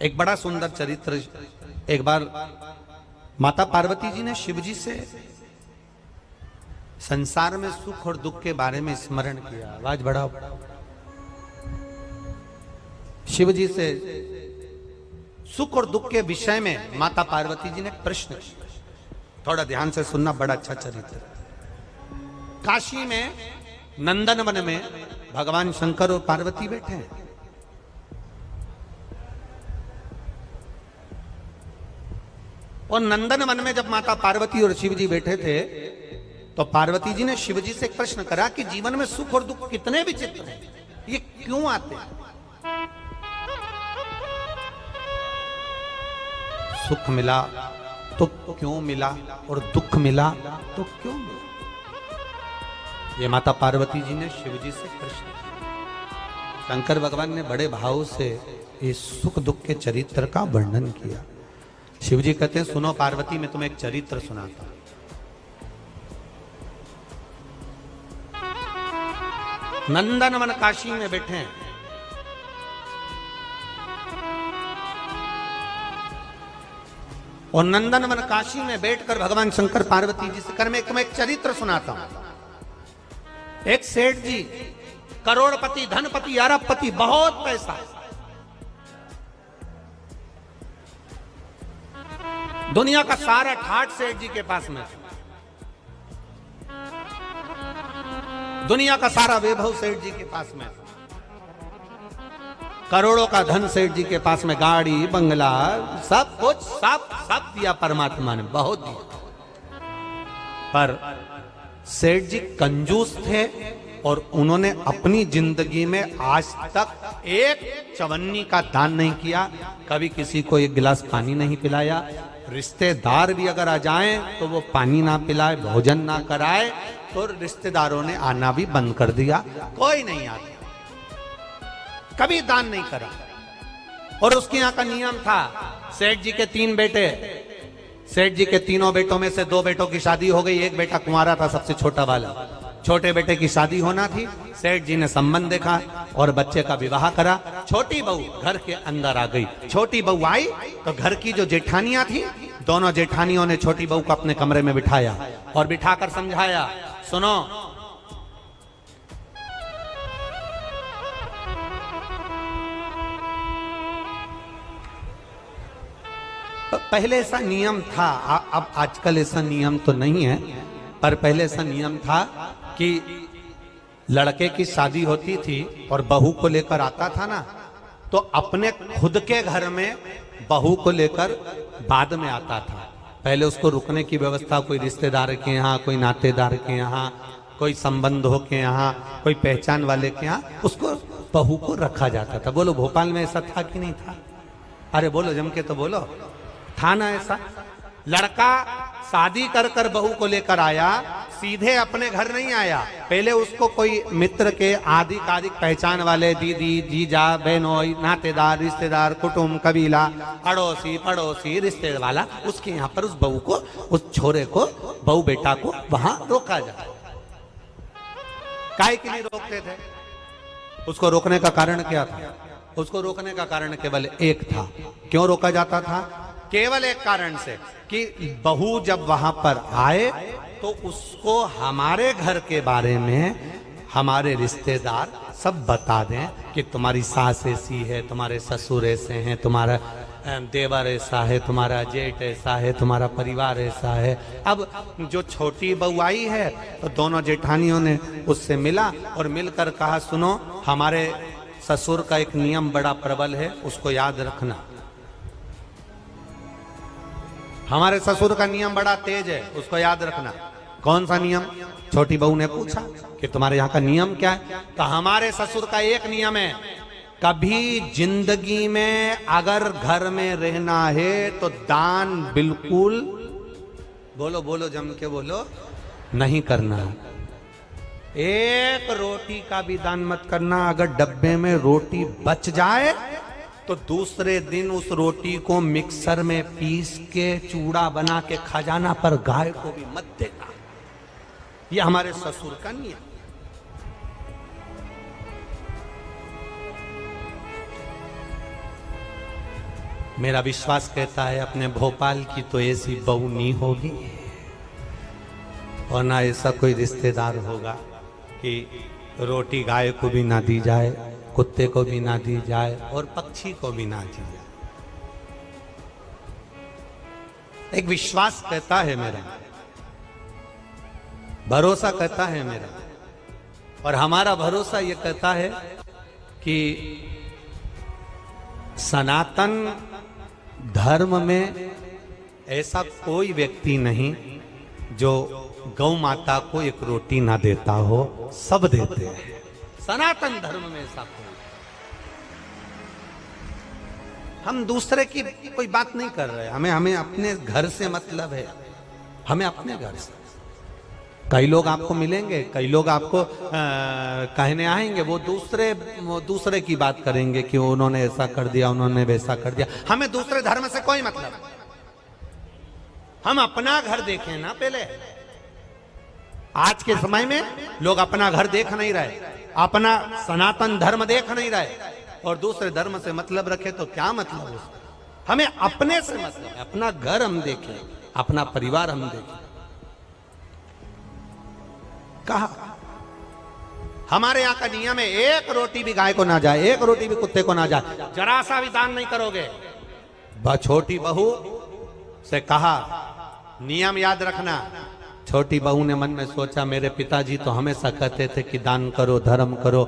एक बड़ा सुंदर चरित्र। एक बार माता पार्वती जी ने शिव जी से संसार में सुख और दुख के बारे में स्मरण किया। आवाज बढ़ाओ। शिव जी से सुख और दुख के विषय में माता पार्वती जी ने प्रश्न किया। थोड़ा ध्यान से सुनना, बड़ा अच्छा चरित्र। काशी में नंदन वन में भगवान शंकर और पार्वती बैठे हैं। और नंदन वन में जब माता पार्वती और शिव जी बैठे थे तो पार्वती जी ने शिव जी से एक प्रश्न करा कि जीवन में सुख और दुख कितने विचित्र हैं, ये क्यों आते हैं? सुख मिला तो क्यों मिला और दुख मिला तो क्यों मिला? ये माता पार्वती जी ने शिव जी से प्रश्न किया। शंकर भगवान ने बड़े भाव से इस सुख दुख के चरित्र का वर्णन किया। शिव जी कहते हैं, सुनो पार्वती, मैं तुम्हें एक चरित्र सुनाता हूं। नंदनवन काशी में बैठे हैं। और नंदनवन काशी में बैठकर भगवान शंकर पार्वती जी से कर मैं तुम्हें एक चरित्र सुनाता हूं। एक सेठ जी, करोड़पति, धनपति, अरबपति, बहुत पैसा, दुनिया का सारा ठाठ सेठ जी के पास में, दुनिया का सारा वैभव सेठ जी के पास में, करोड़ों का धन सेठ जी के पास में, गाड़ी बंगला सब कुछ सब दिया परमात्मा ने, बहुत दिया। पर सेठ जी कंजूस थे और उन्होंने अपनी जिंदगी में आज तक एक चवन्नी का दान नहीं किया, कभी किसी को एक गिलास पानी नहीं पिलाया। रिश्तेदार भी अगर आ जाएं तो वो पानी ना पिलाए, भोजन ना कराए, तो रिश्तेदारों ने आना भी बंद कर दिया, कोई नहीं आता, कभी दान नहीं करा। और उसके यहाँ का नियम था, सेठ जी के 3 बेटे, सेठ जी के तीनों बेटों में से 2 बेटों की शादी हो गई, एक बेटा कुंवारा था, सबसे छोटा वाला। छोटे बेटे की शादी होना थी, सेठ जी ने संबंध देखा और बच्चे का विवाह करा। छोटी बहू घर के अंदर आ गई। छोटी बहू आई तो घर की जो जेठानियां थी, दोनों जेठानियों ने छोटी बहू को अपने कमरे में बिठाया और बिठाकर समझाया, सुनो, पहले ऐसा नियम था, अब आजकल ऐसा नियम तो नहीं है, पर पहले ऐसा नियम था कि लड़के की शादी होती थी और बहू को लेकर आता था ना, तो अपने खुद के घर में बहू को लेकर बाद में आता था। पहले उसको रुकने की व्यवस्था कोई रिश्तेदार के यहाँ, कोई नातेदार के यहाँ, कोई संबंधों के यहाँ, कोई पहचान वाले के यहाँ, उसको बहू को रखा जाता था। बोलो भोपाल में ऐसा था कि नहीं था? अरे बोलो, जम के तो बोलो, था ना ऐसा? लड़का शादी कर कर बहू को लेकर आया, सीधे अपने घर नहीं आया, पहले उसको कोई मित्र के आदि कादिक पहचान वाले, दीदी, जीजा, बहनोई, नातेदार, रिश्तेदार, कुटुंब, कबीला, अड़ोसी पड़ोसी, रिश्तेदार वाला, उसके यहाँ पर उस बहू को, उस छोरे को, बहू बेटा को वहां रोका जाए। काहे के लिए रोकते थे? उसको रोकने का कारण क्या था? उसको रोकने का कारण केवल एक था। क्यों रोका जाता था? केवल एक कारण से कि बहू जब वहां पर आए तो उसको हमारे घर के बारे में हमारे रिश्तेदार सब बता दें कि तुम्हारी सास ऐसी है, तुम्हारे ससुर ऐसे हैं, तुम्हारा देवर ऐसा है, तुम्हारा जेठ ऐसा है, तुम्हारा परिवार ऐसा है। अब जो छोटी बहू आई है तो दोनों जेठानियों ने उससे मिला और मिलकर कहा, सुनो, हमारे ससुर का एक नियम बड़ा प्रबल है, उसको याद रखना। हमारे ससुर का नियम बड़ा तेज है, उसको याद रखना। कौन सा नियम? छोटी बहू ने पूछा कि तुम्हारे यहाँ का नियम क्या है? तो हमारे ससुर का एक नियम है, कभी जिंदगी में अगर घर में रहना है तो दान बिल्कुल, बोलो बोलो जम के बोलो, नहीं करना। एक रोटी का भी दान मत करना। अगर डब्बे में रोटी बच जाए तो दूसरे दिन उस रोटी को मिक्सर में पीस के चूड़ा बना के खा जाना, पर गाय को भी मत देना। ये हमारे ससुर का नियम। मेरा विश्वास कहता है अपने भोपाल की तो ऐसी बहू नहीं होगी और ना ऐसा कोई रिश्तेदार होगा कि रोटी गाय को भी ना दी जाए, कुत्ते को भी ना दी जाए और पक्षी को भी ना दी जाए। एक विश्वास कहता है मेरा, भरोसा कहता है मेरा, और हमारा भरोसा ये कहता है कि सनातन धर्म में ऐसा कोई व्यक्ति नहीं जो गौ माता को एक रोटी ना देता हो, सब देते हैं। सनातन धर्म में ऐसा कोई, हम दूसरे की कोई बात नहीं कर रहे, हमें अपने घर से मतलब है, हमें अपने घर से। कई लोग आपको मिलेंगे, कई लोग आपको कहने आएंगे, वो दूसरे की बात करेंगे कि उन्होंने ऐसा कर दिया, उन्होंने वैसा कर दिया। हमें दूसरे धर्म से कोई मतलब, हम अपना घर देखें ना पहले। आज के समय में लोग अपना घर देख नहीं रहे, अपना सनातन धर्म देख नहीं रहे और दूसरे धर्म से मतलब रखे तो क्या मतलब उसका। हमें अपने से मतलब है, अपना घर हम देखें, अपना परिवार हम देखें। कहा हमारे यहां का नियम है, एक रोटी भी गाय को ना जाए, एक रोटी भी कुत्ते को ना जाए, जरा सा भी दान नहीं करोगे। छोटी बहू से कहा नियम याद रखना। छोटी बहू ने मन में सोचा मेरे पिताजी तो हमेशा कहते थे कि दान करो, धर्म करो,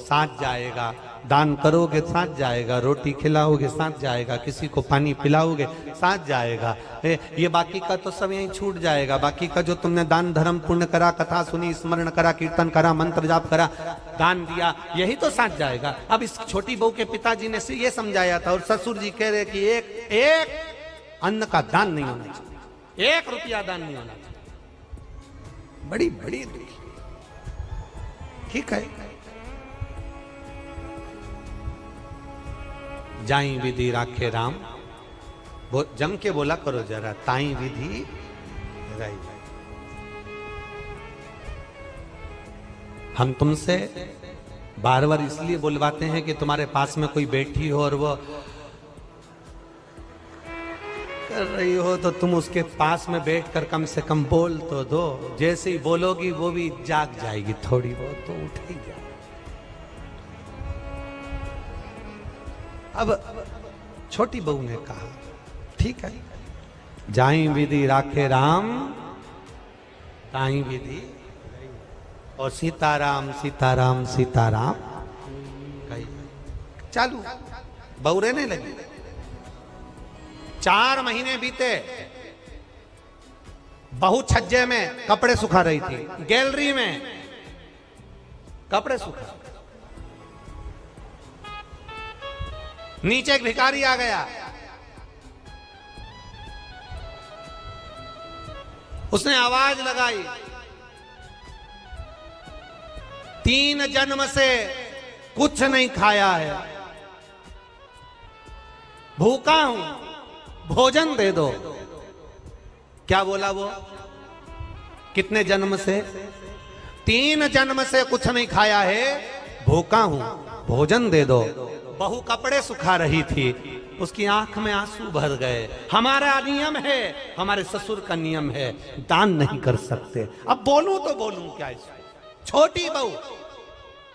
साथ जाएगा। दान करोगे साथ जाएगा, रोटी खिलाओगे साथ जाएगा, किसी को पानी पिलाओगे साथ जाएगा। ये बाकी का तो सब यहीं छूट जाएगा। बाकी का जो तुमने दान धर्म पुण्य करा, कथा सुनी, स्मरण करा, कीर्तन करा, मंत्र जाप करा, दान दिया, यही तो साथ जाएगा। अब इस छोटी बहू के पिताजी ने ये समझाया था और ससुर जी कह रहे कि एक अन्न का दान नहीं होना चाहिए, 1 रुपया दान नहीं होना चाहिए। बड़ी बड़ी ठीक है, जाई विधि राखे राम, जम के बोला करो जरा, ताई विधि राई। हम तुमसे बार बार इसलिए बुलवाते हैं कि तुम्हारे पास में कोई बैठी हो और वो कर रही हो तो तुम उसके पास में बैठकर कम से कम बोल तो दो। जैसे ही बोलोगी वो भी जाग जाएगी, थोड़ी बहुत तो उठ ही जाएगी। अब छोटी बहू ने कहा ठीक है, जाई विधि राखे राम, ताई विधि, और सीताराम सीताराम सीताराम कही चालू। बहू रहने लगी। 4 महीने बीते, बहू छज्जे में कपड़े सुखा रही थी, गैलरी में कपड़े सुखा। नीचे एक भिखारी आ गया, उसने आवाज लगाई, 3 जन्म से कुछ नहीं खाया है, भूखा हूं, भोजन दे दो। क्या बोला वो? कितने जन्म से? 3 जन्म से कुछ नहीं खाया है, भूखा हूं, भोजन दे दो। बहू कपड़े सुखा रही थी, उसकी आंख में आंसू भर गए। हमारा नियम है, हमारे ससुर का नियम है, दान नहीं कर सकते। अब बोलूं तो बोलूं क्या इसमें? छोटी बहू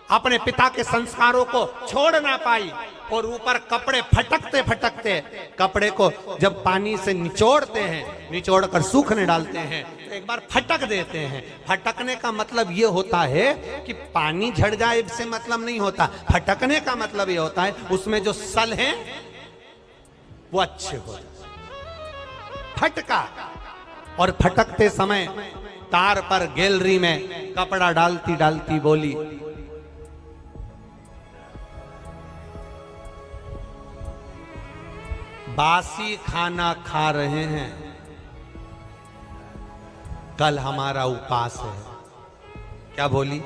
अपने पिता के संस्कारों को छोड़ ना पाई और ऊपर कपड़े फटकते फटकते, कपड़े को जब पानी से निचोड़ते हैं, निचोड़ कर सूखने डालते हैं, एक बार फटक देते हैं। फटकने का मतलब ये होता है कि पानी झड़ जाए से मतलब नहीं होता। फटकने का मतलब ये होता है उसमें जो सल हैं वो अच्छे हो जाए। फटका, और फटकते समय तार पर गैलरी में कपड़ा डालती डालती बोली, बासी खाना खा रहे हैं, कल हमारा उपास है। क्या बोली?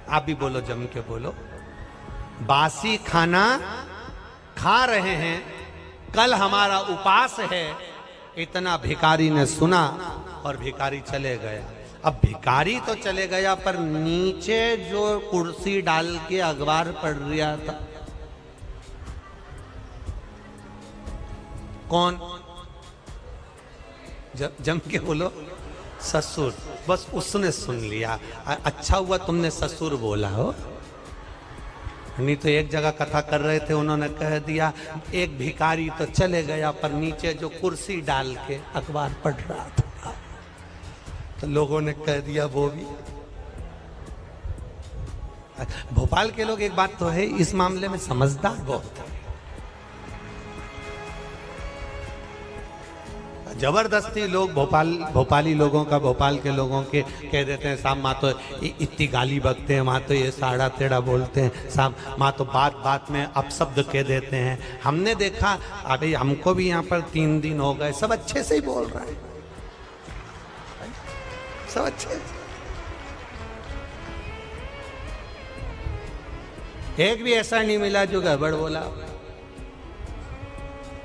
आप भी बोलो, जम के बोलो। बासी खाना खा रहे हैं, कल हमारा उपास है। इतना भिखारी ने सुना और भिखारी चले गया। अब भिखारी तो चले गया, पर नीचे जो कुर्सी डाल के अखबार पढ़ रहा था, कौन? जम के बोलो ससुर। बस उसने सुन लिया। अच्छा हुआ तुमने ससुर बोला हो, नहीं तो एक जगह कथा कर रहे थे, उन्होंने कह दिया एक भिखारी तो चले गया पर नीचे जो कुर्सी डाल के अखबार पढ़ रहा था, तो लोगों ने कह दिया वो भी। भोपाल के लोग एक बात तो है, इस मामले में समझदार बहुत है। जबरदस्ती लोग भोपाली लोगों का, भोपाल के लोगों के कह देते हैं साहब माँ तो इतनी गाली बकते हैं, माँ तो ये साड़ा तेड़ा बोलते हैं, साहब माँ तो बात बात में अपशब्द कह देते हैं। हमने देखा, अभी हमको भी यहाँ पर 3 दिन हो गए, सब अच्छे से ही बोल रहा है, सब अच्छे। एक भी ऐसा नहीं मिला जो गड़बड़ बोला,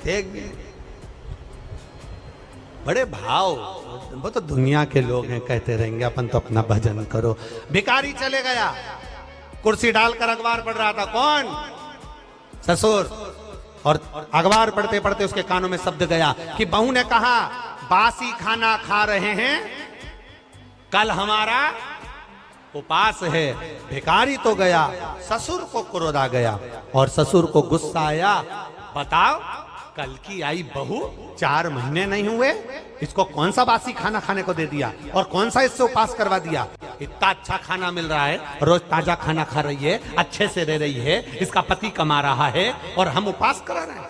एक भी। बड़े भाव, वो तो दुनिया के लोग हैं, कहते रहेंगे अपन तो अपना भजन करो। भिखारी चले गया, कुर्सी डालकर अखबार पढ़ रहा था। कौन? ससुर। और अखबार पढ़ते पढ़ते उसके कानों में शब्द गया कि बहू ने कहा बासी खाना खा रहे हैं, कल हमारा उपास है। भिखारी तो गया, ससुर को क्रोध आ गया और ससुर को गुस्सा आया। बताओ, कल की आई बहू 4 महीने नहीं हुए, इसको कौन सा बासी खाना खाने को दे दिया और कौन सा इससे उपास करवा दिया? इतना अच्छा खाना मिल रहा है, रोज ताजा खाना खा रही है, अच्छे से रह रही है, इसका पति कमा रहा है और हम उपास करा रहे हैं।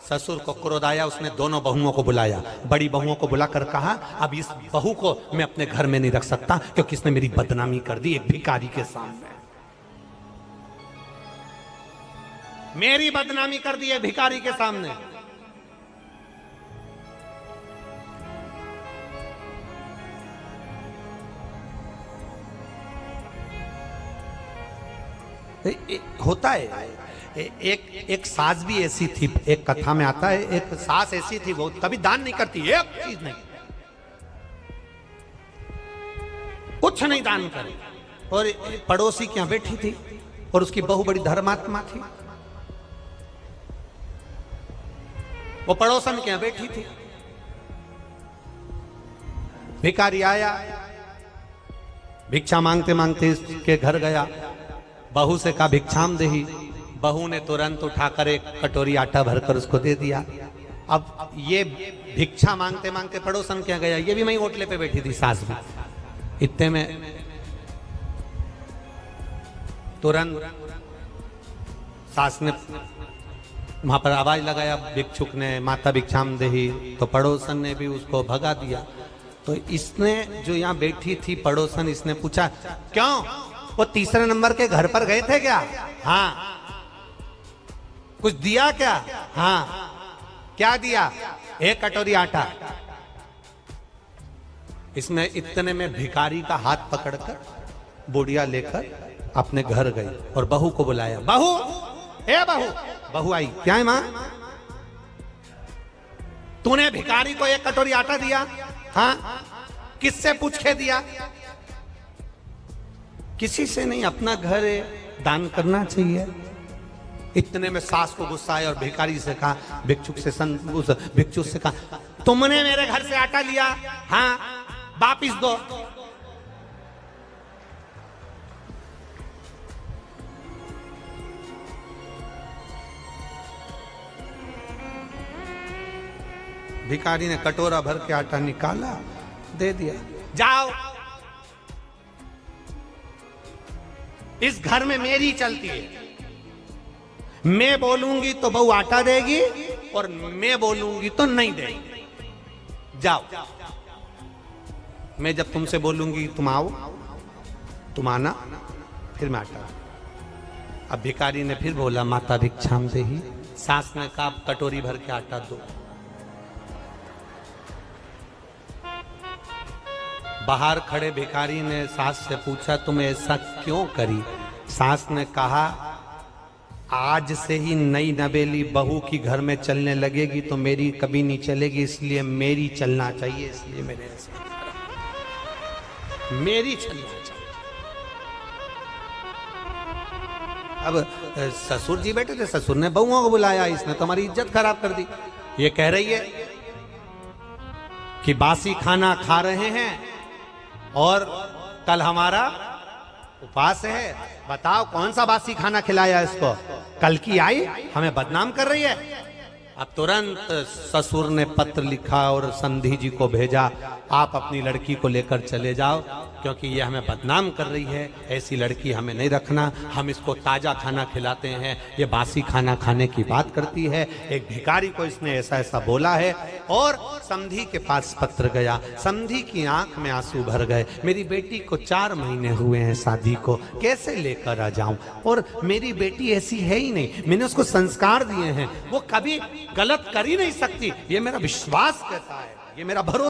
ससुर को क्रोध आया, उसने दोनों बहुओं को बुलाया, बड़ी बहुओं को बुलाकर कहा अब इस बहू को मैं अपने घर में नहीं रख सकता क्योंकि इसने मेरी बदनामी कर दी एक भिखारी के सामने, मेरी बदनामी कर दी है भिखारी के सामने। होता है। एक सास भी ऐसी थी, एक कथा में आता है, एक सास ऐसी थी, वो कभी दान नहीं करती, एक चीज नहीं, कुछ नहीं दान करे। और पड़ोसी के यहां बैठी थी और उसकी बहू बड़ी धर्मात्मा थी, वो पड़ोसन के यहां बैठी थी। भिखारी आया, भिक्षा मांगते मांगते इसके घर गया, बहू से कहा भिक्षाम देही। बहू ने तुरंत उठाकर एक कटोरी आटा भरकर उसको दे दिया। अब ये भिक्षा मांगते मांगते पड़ोसन क्या गया, ये भी वहीं ओटले पे बैठी थी सास भी। इतने में तुरंत सास ने वहां पर आवाज लगाया भिक्षुक ने, माता भिक्षाम देही, तो पड़ोसन ने भी उसको भगा दिया। तो इसने जो यहाँ बैठी थी पड़ोसन, इसने पूछा क्यों, वो 3रे नंबर के घर पर गए थे क्या? हाँ। कुछ दिया क्या? हाँ। क्या दिया? 1 कटोरी आटा। इसमें इतने में भिखारी का हाथ पकड़कर बुढ़िया लेकर अपने घर गई और बहू को बुलाया। बहू, ए बहू। बहू आई। क्या है मां? तूने भिखारी को 1 कटोरी आटा दिया? हाँ। किससे पूछ के दिया? किसी से नहीं, अपना घर है, दान करना चाहिए। इतने में सास को गुस्सा आया और भिखारी से कहा, भिक्षुक से कहा तुमने मेरे घर से आटा लिया? हाँ। वापिस दो। भिखारी ने कटोरा भर के आटा निकाला, दे दिया। जाओ, इस घर में मेरी चलती है, मैं बोलूंगी तो बहू आटा देगी और मैं बोलूंगी तो नहीं देगी। जाओ, मैं जब तुमसे बोलूंगी तुम आओ, तुम आना, फिर मैं आटा। अब भिखारी ने फिर बोला माता भिक्षाम देही। सास ने कहा कटोरी भर के आटा दो। बाहर खड़े भिखारी ने सास से पूछा तुम ऐसा क्यों करी? सास ने कहा आज से ही नई नवेली बहू की घर में चलने लगेगी तो मेरी कभी नहीं चलेगी, इसलिए मेरी चलना चाहिए, इसलिए मैंने ऐसा मेरी चलना चाहिए। अब ससुर जी बैठे थे, ससुर ने बहुओं को बुलाया, इसने तो हमारी इज्जत खराब कर दी। ये कह रही है कि बासी खाना खा रहे हैं और कल हमारा उपवास है। बताओ कौन सा बासी खाना खिलाया इसको? कल की आई हमें बदनाम कर रही है। अब तुरंत ससुर ने पत्र लिखा और समधी जी को भेजा, आप अपनी लड़की को लेकर चले जाओ क्योंकि ये हमें बदनाम कर रही है, ऐसी लड़की हमें नहीं रखना, हम इसको ताजा खाना खिलाते हैं, ये बासी खाना खाने की बात करती है। एक भिखारी को इसने ऐसा ऐसा बोला है। और समधी के पास पत्र गया, समधी की आंख में आंसू भर गए। मेरी बेटी को 4 महीने हुए हैं शादी को, कैसे लेकर आ जाऊं? और मेरी बेटी ऐसी है ही नहीं, मैंने उसको संस्कार दिए हैं, वो कभी गलत कर ही नहीं सकती, ये मेरा विश्वास कहता है, ये मेरा भरोसा।